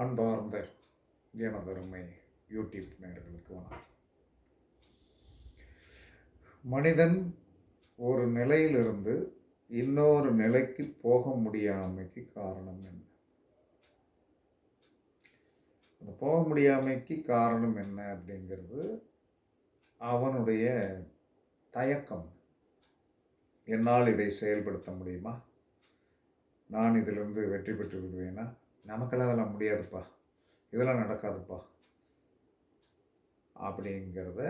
அன்பார்ந்த எனதருமை யூடியூப் நேயர்களுக்கு வணக்கம். மனிதன் ஒரு நிலையிலிருந்து இன்னொரு நிலைக்கு போக முடியாமைக்கு காரணம் என்ன? அந்த போக முடியாமைக்கு காரணம் என்ன அப்படிங்கிறது அவனுடைய தயக்கம். என்னால் இதை செயல்படுத்த முடியுமா? நான் இதிலிருந்து வெற்றி பெற்று விடுவேனா? நமக்கெல்லாம் அதெல்லாம் முடியாதுப்பா, இதெல்லாம் நடக்காதுப்பா அப்படிங்கிறத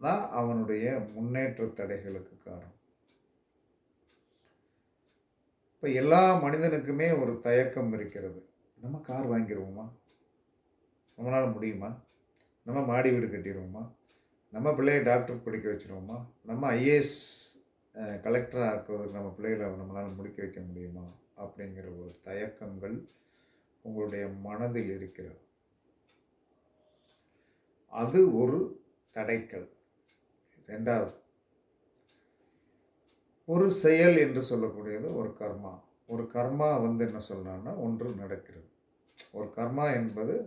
தான் அவனுடைய முன்னேற்ற தடைகளுக்கு காரணம். இப்போ எல்லா மனிதனுக்குமே ஒரு தயக்கம் இருக்கிறது. நம்ம கார் வாங்கிடுவோமா? நம்மளால் முடியுமா? நம்ம மாடி வீடு கட்டிடுவோமா? நம்ம பிள்ளையை டாக்டர் படிக்க வச்சுருவோமா? நம்ம ஐஏஎஸ் கலெக்டர் ஆக்குவதற்கு நம்ம பிள்ளைகளை நம்மளால் முடிக்க வைக்க முடியுமா? அப்படிங்கிற ஒரு தயக்கங்கள் உங்களுடைய மனதில் இருக்கிறது. அது ஒரு தடைக்கல். ரெண்டாவது, ஒரு செயல் என்று சொல்லக்கூடியது ஒரு கர்மா. ஒரு கர்மா என்ன சொல்லலாம்னா ஒன்று நடக்கிறது. ஒரு கர்மா என்பது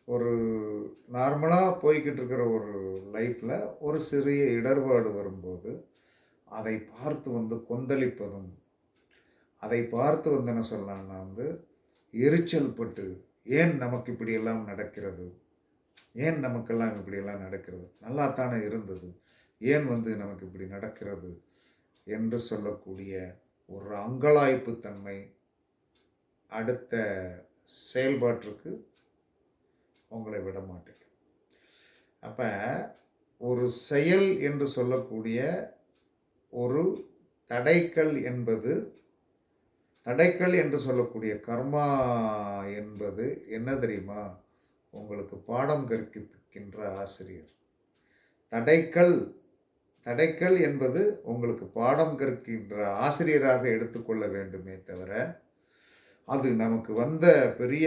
ஒரு நார்மலாக போய்கிட்டு இருக்கிற ஒரு லைஃப்பில் ஒரு சிறிய இடர்பாடு வரும்போது அதை பார்த்து கொந்தளிப்பதும், அதை பார்த்து என்ன சொல்லலாம்னா எரிச்சல் பட்டு ஏன் நமக்கு இப்படியெல்லாம் நடக்கிறது, ஏன் நமக்கெல்லாம் இப்படியெல்லாம் நடக்கிறது, நல்லா தானே இருந்தது, ஏன் நமக்கு இப்படி நடக்கிறது என்று சொல்லக்கூடிய ஒரு அங்கலாய்ப்பு தன்மை அடுத்த செயல்பாட்டிற்கு உங்களை விட மாட்டேங்குது. அப்போ ஒரு செயல் என்று சொல்லக்கூடிய ஒரு தடைக்கல் என்று சொல்லக்கூடிய கர்மா என்பது என்ன தெரியுமா? உங்களுக்கு பாடம் கற்பிக்கின்ற ஆசிரியர். தடைக்கல் என்பது உங்களுக்கு பாடம் கற்கின்ற ஆசிரியராக எடுத்துக்கொள்ள வேண்டுமே தவிர அது நமக்கு வந்த பெரிய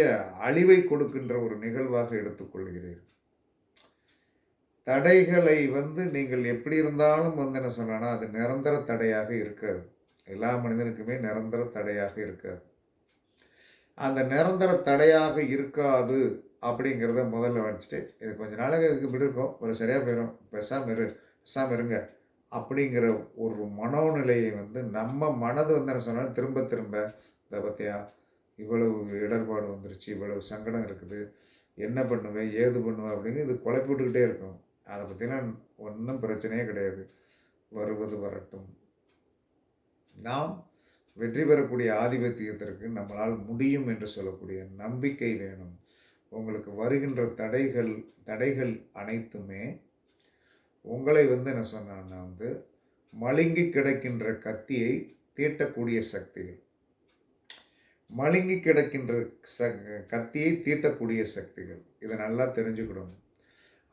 அழிவை கொடுக்கின்ற ஒரு நிகழ்வாக எடுத்துக்கொள்கிறீர்கள். தடைகளை நீங்கள் எப்படி இருந்தாலும் என்ன சொன்னா அது நிரந்தர தடையாக இருக்காது. எல்லா மனிதனுக்குமே நிரந்தர தடையாக இருக்காது. அந்த நிரந்தர தடையாக இருக்காது அப்படிங்கிறத முதல்ல வச்சுட்டு இது கொஞ்ச நாளைக்கு இப்படி இருக்கும், ஒரு சரியாக போயிடும், பேசாமல் இருங்க அப்படிங்கிற ஒரு மனோநிலையை நம்ம மனது என்ன சொன்னாலும் திரும்ப திரும்ப இதை பற்றியா இவ்வளவு இடர்பாடு வந்துருச்சு, இவ்வளவு சங்கடம் இருக்குது, என்ன பண்ணுவேன் ஏது பண்ணுவேன் அப்படிங்கிறது இது குழப்பி விட்டுக்கிட்டே இருக்கும். அதை பற்றிலாம் ஒன்றும் பிரச்சனையே கிடையாது. வருவது வரட்டும். நாம் வெற்றி பெறக்கூடிய ஆதிபத்தியத்திற்கு நம்மளால் முடியும் என்று சொல்லக்கூடிய நம்பிக்கை வேணும். உங்களுக்கு வருகின்ற தடைகள் அனைத்துமே உங்களை என்ன சொன்னான்னா மழுங்கி கிடக்கின்ற கத்தியை தீட்டக்கூடிய சக்திகள். மழுங்கி கிடக்கின்ற கத்தியை தீட்டக்கூடிய சக்திகள். இதை நல்லா தெரிஞ்சுக்கிடணும்.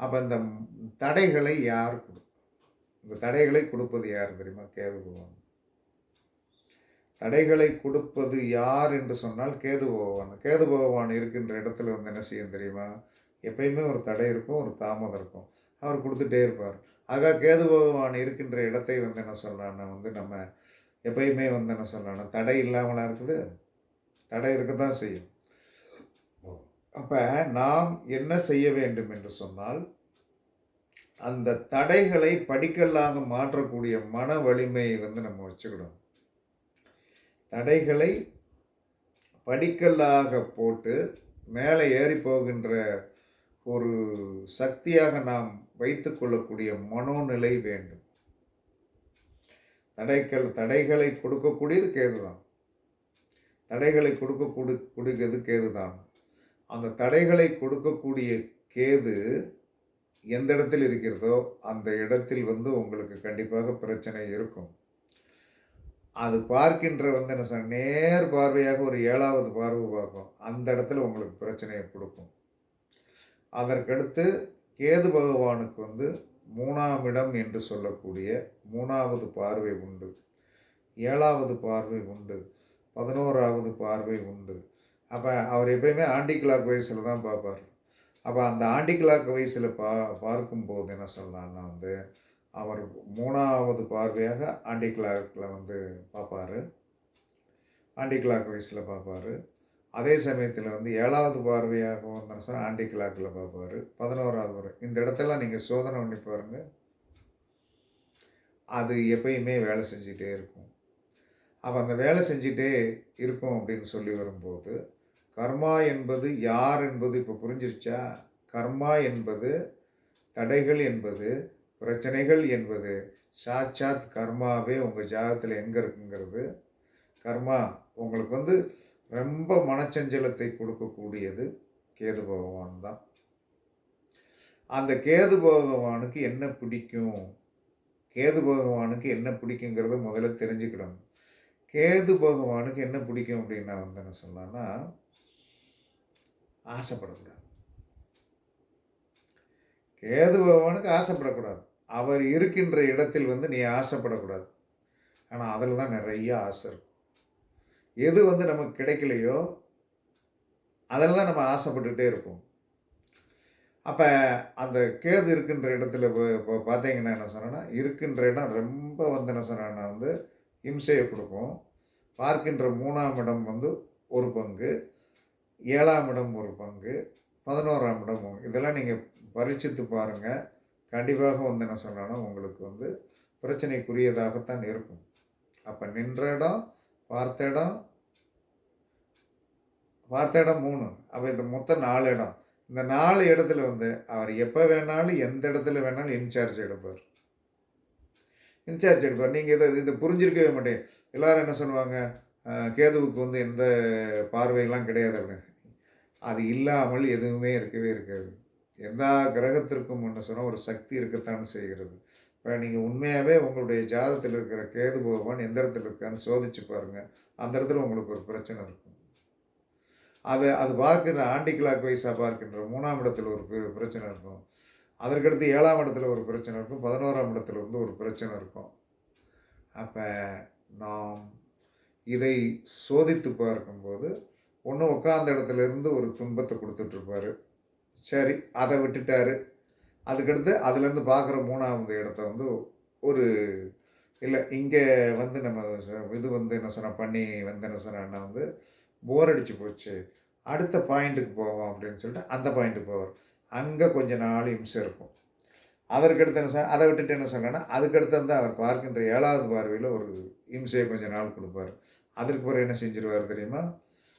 அப்போ இந்த தடைகளை யார் இந்த தடைகளை கொடுப்பது யார் தெரியுமா? கேது பகவான். தடைகளை கொடுப்பது யார் என்று சொன்னால் கேது பகவான். கேது பகவான் இருக்கின்ற இடத்துல என்ன செய்யும் தெரியுமா? எப்பயுமே ஒரு தடை இருக்கும், ஒரு தாமதம் இருக்கும், அவர் கொடுத்துட்டே இருப்பார். ஆக கேது பகவான் இருக்கின்ற இடத்தை என்ன சொல்கிறான்னா நம்ம எப்பயுமே என்ன சொல்கிறான்னா தடை இல்லாமலாம் இருக்குது, தடை இருக்க தான் செய்யும். அப்போ நாம் என்ன செய்ய வேண்டும் என்று சொன்னால் அந்த தடைகளை படிக்கல்லாக மாற்றக்கூடிய மன வலிமையை நம்ம வச்சுக்கிடணும். தடைகளை படிக்கல்லாக போட்டு மேலே ஏறி போகின்ற ஒரு சக்தியாக நாம் வைத்து கொள்ளக்கூடிய மனோநிலை வேண்டும். தடைகளை கொடுக்கக்கூடியது கேதுதான். தடைகளை கொடுக்கக்கூடியது கேதுதான். அந்த தடைகளை கொடுக்கக்கூடிய கேது எந்த இடத்தில் இருக்கிறதோ அந்த இடத்தில் உங்களுக்கு கண்டிப்பாக பிரச்சனை இருக்கும். அது பார்க்கின்ற என்ன சொன்ன நேர் பார்வையாக ஒரு 7வது பார்வை பார்க்கும். அந்த இடத்துல உங்களுக்கு பிரச்சனையை கொடுக்கும். அதற்கடுத்து கேது பகவானுக்கு 3ஆம் இடம் என்று சொல்லக்கூடிய 3வது பார்வை உண்டு, 7வது பார்வை உண்டு, 11வது பார்வை உண்டு. அப்போ அவர் எப்பயுமே ஆன்டி கிளாக் வைஸில் தான் பார்ப்பார். அப்போ அந்த ஆன்டி கிளாக் வைஸில் பார்க்கும்போது என்ன சொல்லலாம்னா அவர் 3வது பார்வையாக ஆன்டி கிளாக்கில் பார்ப்பார், ஆன்டி கிளாக் வைஸில் பார்ப்பார். அதே சமயத்தில் வந்து 7வது பார்வையாக வந்தன சார் ஆன்டி கிளாக்கில் பார்ப்பார். 11வது முறை இந்த இடத்தெல்லாம் நீங்கள் சோதனை பண்ணி பாருங்க. அது எப்பயுமே வேலை செஞ்சுட்டே இருக்கும். அப்போ அந்த வேலை செஞ்சுட்டே இருக்கும் அப்படின்னு சொல்லி வரும்போது, கர்மா என்பது யார் என்பது இப்போ புரிஞ்சிருச்சா? கர்மா என்பது, தடைகள் என்பது, பிரச்சனைகள் என்பது சாட்சாத் கர்மாவே உங்கள் ஜாதகத்தில் எங்கே இருக்குங்கிறது. கர்மா உங்களுக்கு வந்து ரொம்ப மனச்சஞ்சலத்தை கொடுக்கக்கூடியது கேது பகவான் தான். அந்த கேது பகவானுக்கு என்ன பிடிக்கும்? கேது பகவானுக்கு என்ன பிடிக்குங்கிறத முதல்ல தெரிஞ்சுக்கிடணும். கேது பகவானுக்கு என்ன பிடிக்கும் அப்படின்னு நான் வந்து என்ன சொன்னேன்னா, ஆசைப்படக்கூடாது. கேது பகவானுக்கு ஆசைப்படக்கூடாது. அவர் இருக்கின்ற இடத்தில் வந்து நீ ஆசைப்படக்கூடாது. ஆனால் அதில் தான் நிறைய ஆசை இருக்கும். எது வந்து நமக்கு கிடைக்கலையோ அதில் தான் நம்ம ஆசைப்பட்டுகிட்டே இருப்போம். அப்போ அந்த கேது இருக்கின்ற இடத்துல இப்போ பார்த்தீங்கன்னா என்ன சொன்னேன்னா, இருக்கின்ற இடம் ரொம்ப வந்து என்ன சொன்னேன்னா வந்து இம்சையை கொடுக்கும். பார்க்கின்ற 3ஆம் இடம் வந்து ஒரு பங்கு, 7ஆம் இடம் ஒரு பங்கு, 11ஆம் இடம் இதெல்லாம் நீங்கள் பரீட்சித்து பாருங்கள். கண்டிப்பாக வந்து என்ன சொன்னேன்னா உங்களுக்கு வந்து பிரச்சனைக்குரியதாகத்தான் இருக்கும். அப்போ நின்ற இடம், பார்த்த இடம் 3. அப்போ இந்த மொத்தம் 4 இடம். இந்த 4 இடத்துல வந்து அவர் எப்போ வேணாலும் எந்த இடத்துல வேணாலும் இன்சார்ஜ் எடுப்பார். நீங்கள் இதை புரிஞ்சிருக்கவே மாட்டேன். எல்லோரும் என்ன சொல்லுவாங்க, கேதுவுக்கு வந்து எந்த பார்வையெல்லாம் கிடையாது அப்படின்னு. அது இல்லாமல் எதுவுமே இருக்கவே இருக்காது. எந்த கிரகத்திற்கும் என்ன சொன்னால் ஒரு சக்தி இருக்கத்தான் செய்கிறது. இப்போ நீங்கள் உண்மையாகவே உங்களுடைய ஜாதகத்தில் இருக்கிற கேது பகவான் எந்த இடத்துல இருக்கான்னு சோதிச்சு பாருங்கள். அந்த இடத்துல உங்களுக்கு ஒரு பிரச்சனை இருக்கும். அது பார்க்கின்ற ஆன்டி கிளாக் வைஸாக பார்க்கின்ற 3ஆம் இடத்துல ஒரு பிரச்சனை இருக்கும். அதற்கடுத்து 7ஆம் இடத்துல ஒரு பிரச்சனை இருக்கும். 11ஆம் இடத்துல வந்து ஒரு பிரச்சனை இருக்கும். அப்போ நாம் இதை சோதித்து பார்க்கும்போது ஒன்று உட்காந்த இடத்துல இருந்து ஒரு துன்பத்தை கொடுத்துட்ருப்பார். சரி, அதை விட்டுட்டார். அதுக்கடுத்து அதுலேருந்து பார்க்குற 3ஆவது இடத்த வந்து ஒரு இல்லை இங்கே வந்து நம்ம இது வந்து என்ன சொன்னால் பண்ணி வந்து என்ன சொன்னா வந்து போர் அடிச்சு போச்சு, அடுத்த பாயிண்ட்டுக்கு போவோம் அப்படின்னு சொல்லிட்டு அந்த பாயிண்ட்டுக்கு போவார். அங்கே கொஞ்சம் நாள் இம்சை இருக்கும். அதற்கடுத்து என்ன அதை விட்டுட்டு என்ன சொன்னேன்னா அதுக்கடுத்து வந்து அவர் பார்க்கின்ற 7வது பார்வையில் ஒரு இம்சையை கொஞ்சம் நாள் கொடுப்பார். அதற்கு பிறகு என்ன செஞ்சிருவார் தெரியுமா?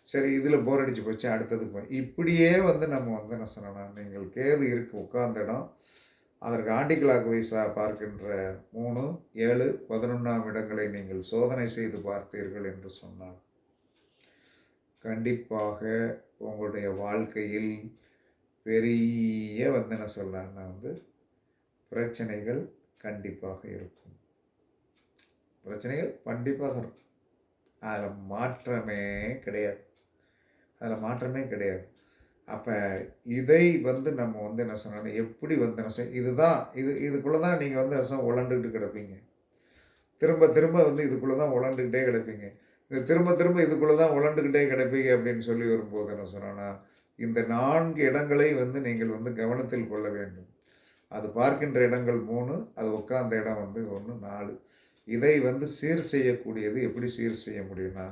சரி, இதில் போர் அடிச்சு போச்சு, அடுத்ததுக்கு போய் இப்படியே வந்து நம்ம வந்து என்ன சொன்னோன்னா, நீங்கள் கேது இருக்கு உட்கார்ந்த இடம், அதற்கு ஆன்டி கிளாக் வைஸாக பார்க்கின்ற 3, 7, 11ஆம் இடங்களை நீங்கள் சோதனை செய்து பார்த்தீர்கள் என்று சொன்னார், கண்டிப்பாக உங்களுடைய வாழ்க்கையில் பெரிய வந்து என்ன சொல்லலாம்னா வந்து பிரச்சனைகள் கண்டிப்பாக இருக்கும். பிரச்சனைகள் கண்டிப்பாக இருக்கும். அதில் மாற்றமே கிடையாது. அப்போ இதை வந்து நம்ம வந்து என்ன சொன்னோன்னா எப்படி வந்து என்ன இதுக்குள்ளே தான் நீங்கள் வந்து உழண்டுக்கிட்டு கிடப்பீங்க. திரும்ப திரும்ப வந்து இதுக்குள்ளே தான் உழண்டுக்கிட்டே கிடப்பீங்க. இது திரும்ப திரும்ப இதுக்குள்ளே தான் உழண்டுக்கிட்டே கிடப்பீங்க அப்படின்னு சொல்லி வரும்போது என்ன சொன்னோன்னா, இந்த 4 இடங்களை வந்து நீங்கள் வந்து கவனத்தில் கொள்ள வேண்டும். அது பார்க்கின்ற இடங்கள் 3, அது உட்கார்ந்த இடம் வந்து 1, 4. இதை வந்து சீர் செய்யக்கூடியது எப்படி சீர் செய்ய முடியும்னா,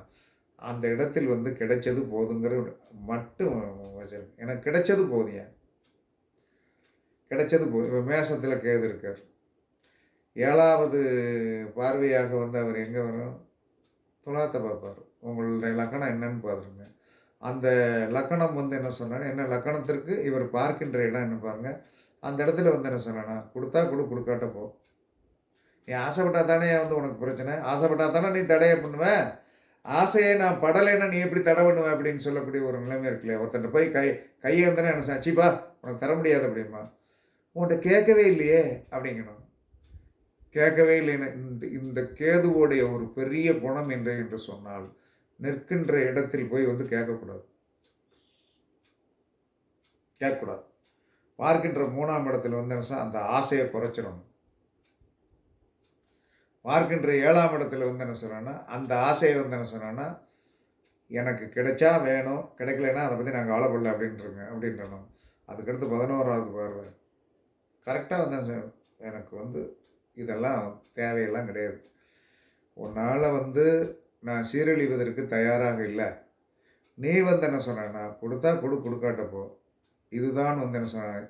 அந்த இடத்தில் வந்து கிடைச்சது போதுங்கிற மட்டும் வச்சிருங்க. எனக்கு கிடைச்சது போதுங்க, கிடைச்சது போதும். இப்போ மேசத்தில் கேது இருக்கார். 7வது பார்வையாக வந்து அவர் எங்கே வரும்? துலாத்தை பார்ப்பார். உங்களுடைய லக்கணம் என்னன்னு பார்த்துருங்க. அந்த லக்கணம் வந்து என்ன சொன்னாங்கன்னா, என்ன லக்கணத்திற்கு இவர் பார்க்கின்ற இடம் என்ன பாருங்க. அந்த இடத்துல வந்து என்ன சொன்னா, கொடுத்தா கொடு, கொடுக்காட்ட போ. நீ ஆசைப்பட்டா தானே வந்து உனக்கு பிரச்சனை, ஆசைப்பட்டா தானே நீ தடையை பண்ணுவ, ஆசையை நான் படலைன்னா நீ எப்படி தடை பண்ணுவேன் அப்படின்னு சொல்லக்கூடிய ஒரு நிலைமை இருக்குல்லையா. ஒருத்தன் போய் கையை வந்தேன்னா என்ன சச்சிப்பா உனக்கு தர முடியாது அப்படிமா. உன்கிட்ட கேட்கவே இல்லையே அப்படிங்கணும். கேட்கவே இல்லைன்னு இந்த கேதுவோடைய ஒரு பெரிய குணம் என்று சொன்னால், நிற்கின்ற இடத்தில் போய் வந்து கேட்கக்கூடாது. பார்க்கின்ற 3ஆம் இடத்துல வந்து அந்த ஆசையை குறைச்சிடணும். பார்க்கின்ற 7ஆம் இடத்துல வந்து என்ன சொன்னோன்னா, அந்த ஆசையை வந்து என்ன சொன்னோன்னா, எனக்கு கிடைச்சா வேணும், கிடைக்கலன்னா அதை பற்றி நான் கவலைப்படல அப்படின்றணும். அதுக்கடுத்து 11வது பார்வை கரெக்டாக வந்து எனக்கு வந்து இதெல்லாம் தேவையெல்லாம் கிடையாது. உன்னால் வந்து நான் சீரழிவதற்கு தயாராக இல்லை, நீ வந்து என்ன சொன்னா கொடுத்தா கொடு, கொடுக்காட்ட போ. இதுதான் வந்து என்ன சொன்ன,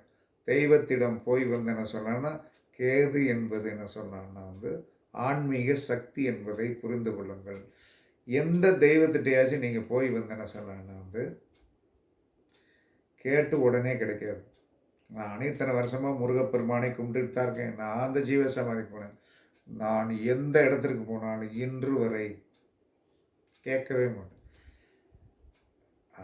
தெய்வத்திடம் போய் வந்து என்ன சொன்னான்னா, கேது என்பது என்ன சொன்னான்னா வந்து ஆன்மீக சக்தி என்பதை புரிந்து கொள்ளுங்கள். எந்த தெய்வத்திட்டயாச்சும் நீங்க போய் வந்து என்ன சொன்னான்னா வந்து கேட்டு உடனே கிடைக்காது. நான் இத்தனை வருஷமா முருகப்பெருமானை கும்பிட்டுட்டு தான் இருக்கேன். நான் அந்த ஜீவ சமாதிக்கு போனேன். நான் எந்த இடத்திற்கு போனாலும் இன்று வரை கேட்கவே மாட்டேன். ஆ,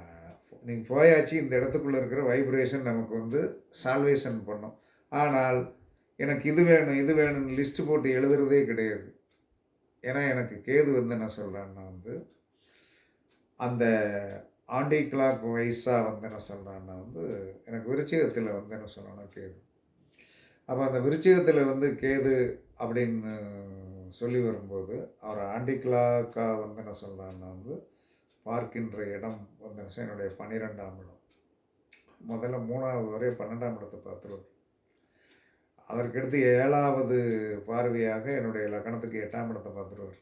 நீங்க போயாச்சு, இந்த இடத்துக்குள்ள இருக்கிற வைப்ரேஷன் நமக்கு வந்து சால்வேஷன் பண்ணும். ஆனால் எனக்கு இது வேணும், இது வேணும்னு லிஸ்ட் போட்டு எழுதுறதே கிடையாது. ஏன்னா எனக்கு கேது வந்து என்ன சொல்றான்னா வந்து, அந்த ஆன்டி கிளாக் வைஸா வந்து என்ன சொல்றான்னா வந்து, எனக்கு விருச்சிகத்தில வந்து என்ன சொன்னான்னா கேது. அப்ப அந்த விருச்சிகத்தில வந்து கேது அப்படின்னு சொல்லி வரும்போது, அவர் ஆன்டி கிளாக்கா வந்து என்ன சொல்றான்னா வந்து, பார்க்கின்ற இடம் வந்து என்ன செய்யும், என்னுடைய 12ஆம் இடம். முதல்ல 3வது வரை 12ஆம் இடத்த பார்த்துருவார். அதற்கடுத்து 7வது பார்வையாக என்னுடைய லக்னத்துக்கு 8ஆம் இடத்த பார்த்துருவார்.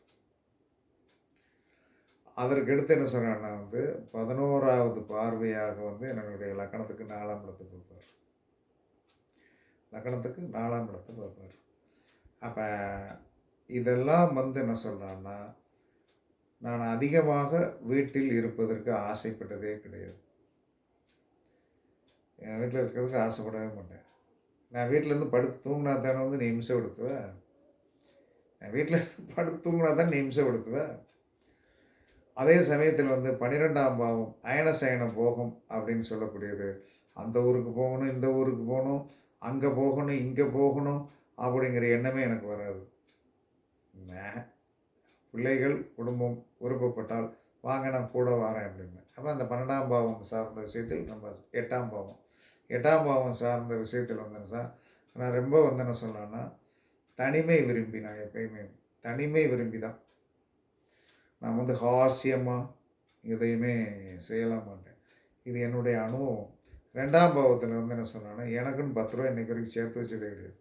அதற்கடுத்து என்ன சொல்றான்னா வந்து 11வது பார்வையாக வந்து என்னுடைய லக்னத்துக்கு 4ஆம் இடத்த பார்ப்பார். லக்னத்துக்கு 4ஆம் இடத்த பார்ப்பார். அப்ப இதெல்லாம் வந்து என்ன சொல்றான்னா, நான் அதிகமாக வீட்டில் இருப்பதற்கு ஆசைப்பட்டதே கிடையாது. என் வீட்ல இருக்கிறதுக்கு ஆசைப்படவே மாட்டேன். நான் வீட்லேருந்து படுத்து தூங்குனா தானே வந்து நீ இம்சப்படுத்துவ. நான் வீட்ல படுத்து தூங்குனா தான் நீ இம்சப்படுத்துவ. அதே சமயத்தில் வந்து 12ஆம் பாவம் அயன சயன போகம் அப்படின்னு சொல்லக்கூடியது. அந்த ஊருக்கு போகணும், இந்த ஊருக்கு போகணும், அங்கே போகணும், இங்கே போகணும் அப்படிங்கிற எண்ணமே எனக்கு வராது. பிள்ளைகள், குடும்பம் விருப்பப்பட்டால் வாங்க நான் கூட வரேன் அப்படிம்பேன். அப்போ அந்த 12ஆம் பாவம் சார்ந்த விஷயத்தில் நம்ம 8ஆம் பாவம் 8ஆம் பாவம் சார்ந்த விஷயத்தில் வந்து என்ன சார், நான் ரொம்ப வந்து என்ன சொல்லலான்னா, தனிமை விரும்பி, நான் எப்பயுமே தனிமை விரும்பி தான். நான் வந்து ஹாஸ்யமாக எதையுமே செய்யலாம் மாட்டேன். இது என்னுடைய அனுபவம். 2ஆம் பாவத்தில் வந்து என்ன சொன்னான்னா, எனக்குன்னு ரூ. 10 இன்னைக்கு வரைக்கும் சேர்த்து வச்சதே கிடையாது.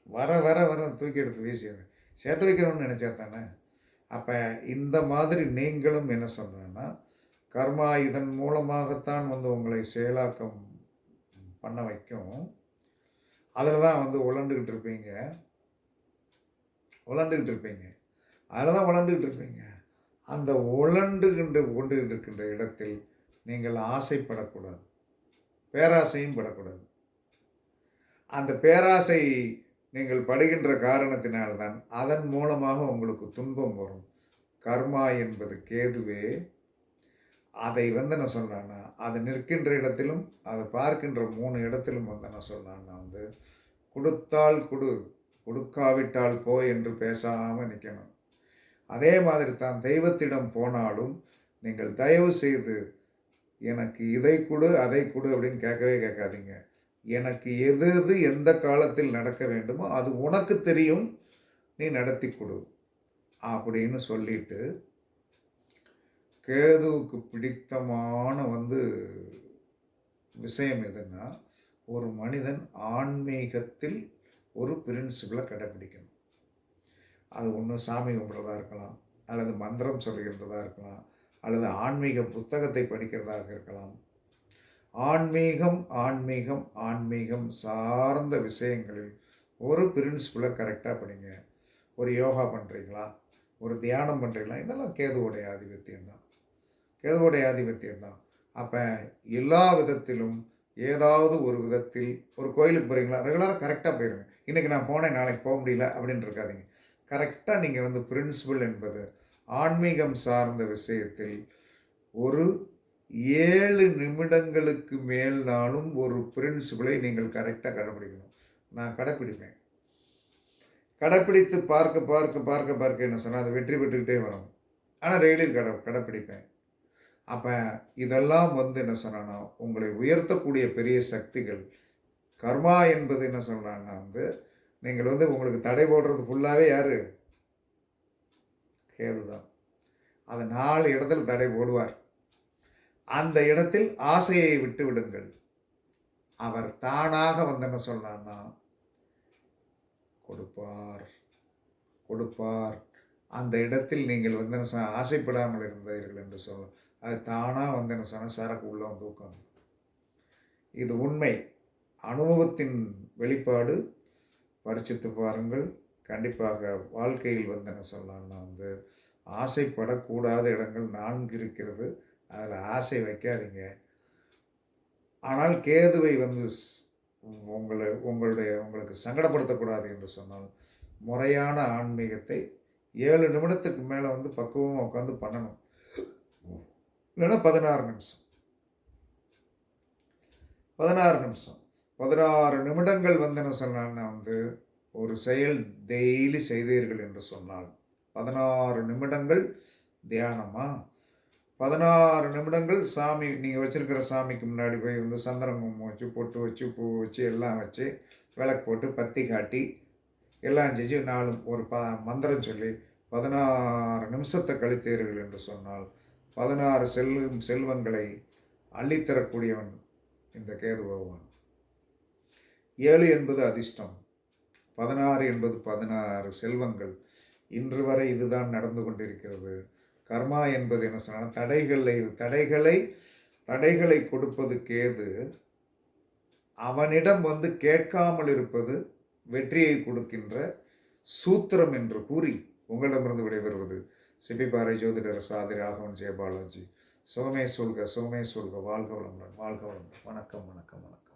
வர வர வர தூக்கி எடுத்து வீசிடுவேன். சேர்த்து வைக்கணும்னு நினச்சா தானே. அப்போ இந்த மாதிரி நீங்களும் என்ன சொல்கிறேன்னா, கர்மா இதன் மூலமாகத்தான் வந்து உங்களை செயலாக்கம் பண்ண வைக்கும். அதில் தான் வந்து உழண்டுக்கிட்டு இருப்பீங்க. அதில் தான் உழண்டுக்கிட்டு இருப்பீங்க. அந்த கொண்டுகிட்டு இருக்கின்ற இடத்தில் நீங்கள் ஆசைப்படக்கூடாது. பேராசையும் படக்கூடாது. அந்த பேராசை நீங்கள் படுகின்ற காரணத்தினால்தான் அதன் மூலமாக உங்களுக்கு துன்பம் வரும். கர்மா என்பது கேதுவே. அதை வந்து என்ன சொல்கிறான்னா, அது நிற்கின்ற இடத்திலும் அதை பார்க்கின்ற 3 இடத்திலும் வந்து என்ன சொல்கிறான்னா வந்து, கொடுத்தால் கொடு, கொடுக்காவிட்டால் போ என்று பேசாமல் நிற்கணும். அதே மாதிரி தான் தெய்வத்திடம் போனாலும் நீங்கள் தயவு செய்து எனக்கு இதை கொடு, அதை கொடு அப்படின்னு கேட்கவே கேட்காதீங்க. எனக்கு எது எது எந்த காலத்தில் நடக்க வேண்டுமோ அது உனக்கு தெரியும், நீ நடத்தி கொடு அப்படின்னு சொல்லிட்டு, கேதுவுக்கு பிடித்தமான வந்து விஷயம் எதுன்னா, ஒரு மனிதன் ஆன்மீகத்தில் ஒரு பிரின்சிபலை கடைப்பிடிக்கணும். அது ஒன்று சாமி கும்பிட்றதா இருக்கலாம், அல்லது மந்திரம் சொல்கின்றதா இருக்கலாம், அல்லது ஆன்மீக புத்தகத்தை படிக்கிறதாக இருக்கலாம். ஆன்மீகம் ஆன்மீகம் ஆன்மீகம் சார்ந்த விஷயங்களில் ஒரு பிரின்சிபலை கரெக்டாக படிங்க. ஒரு யோகா பண்ணுறீங்களா, ஒரு தியானம் பண்ணுறீங்களா, இதெல்லாம் கேதுவோடைய ஆதிபத்தியம் தான். கேதுவோடைய ஆதிபத்தியம் தான். அப்போ எல்லா விதத்திலும் ஏதாவது ஒரு விதத்தில், ஒரு கோயிலுக்கு போகிறீங்களா, ரெகுலராக கரெக்டாக போயிருங்க. இன்றைக்கி நான் போனேன் நாளைக்கு போக முடியல அப்படின்னு இருக்காதீங்க. கரெக்டாக நீங்கள் வந்து பிரின்சிபல் என்பது ஆன்மீகம் சார்ந்த விஷயத்தில் ஒரு 7 நிமிடங்களுக்கு மேல்னாலும் ஒரு பிரின்சிபலை நீங்கள் கரெக்டாக கடைப்பிடிக்கணும். நான் கடைப்பிடிப்பேன். கடைப்பிடித்து பார்க்க பார்க்க பார்க்க பார்க்க என்ன சொன்னால் அது வெற்றி பெற்றுக்கிட்டே வரும். ஆனால் டெய்லி கடைப்பிடிப்பேன். அப்போ இதெல்லாம் வந்து என்ன சொன்னான்னா, உங்களை உயர்த்தக்கூடிய பெரிய சக்திகள். கர்மா என்பது என்ன சொல்கிறான்னா வந்து, நீங்கள் வந்து உங்களுக்கு தடை போடுறது ஃபுல்லாகவே யார்? கேது தான். அது 4 இடத்துல தடை போடுவார். அந்த இடத்தில் ஆசையை விட்டு விடுங்கள். அவர் தானாக வந்து என்ன சொல்றார்னா, கொடுப்பார் கொடுப்பார். அந்த இடத்தில் நீங்கள் வந்து ஆசைப்படாமல் இருந்தீர்கள் என்று அது தானாக வந்து என்ன சொன்னால் சரக்கு உள்ளே வந்து உட்காந்து. இது உண்மை, அனுபவத்தின் வெளிப்பாடு. பரிசித்து பாருங்கள். கண்டிப்பாக வாழ்க்கையில் வந்து என்ன சொல்லலாம்னா வந்து ஆசைப்படக்கூடாத இடங்கள் 4 இருக்கிறது. அதில் ஆசை வைக்காதீங்க. ஆனால் கேதுவை வந்து உங்களுக்கு சங்கடப்படுத்தக்கூடாது என்று சொன்னால் முறையான ஆன்மீகத்தை 7 நிமிடத்துக்கு மேலே வந்து பக்குவமாக உட்காந்து பண்ணணும். இல்லைன்னா 16 நிமிஷம் 16 நிமிஷம் 16 நிமிடங்கள் வந்து என்ன சொன்னான்னா வந்து ஒரு செயல் டெய்லி செய்தீர்கள் என்று சொன்னால் 16 நிமிடங்கள் தியானமா, 16 நிமிடங்கள் சாமி நீங்கள் வச்சுருக்கிற சாமிக்கு முன்னாடி போய் வந்து சந்தனம் குங்குமம் வச்சு பொட்டு வச்சு பூ வச்சு எல்லாம் வச்சு விளக்கு போட்டு பத்தி காட்டி எல்லாம் செஞ்சு ஒரு மந்திரம் சொல்லி 16 நிமிஷத்தை கழித்தீர்கள் என்று சொன்னால் 16 செல்வங்களை அள்ளித்தரக்கூடியவன் இந்த கேது பகவான். 7 என்பது அதிர்ஷ்டம், 16 என்பது 16 செல்வங்கள். இன்று வரை இதுதான் நடந்து கொண்டிருக்கிறது. கர்மா என்பது என்ன சொன்னால் தடைகளை கொடுப்பது கேது. அவனிடம் வந்து கேட்காமல் இருப்பது வெற்றியை கொடுக்கின்ற சூத்திரம் என்று கூறி உங்களிடமிருந்து விடைபெறுவது சிபிபாறை ஜோதிடர் சாதி ராகவன் ஜெயபாலாஜி. சுகமே சொல்க, சுகமே சொல்க. வாழ்க வளமுடன், வாழ்க வளமுடன். வணக்கம், வணக்கம், வணக்கம்.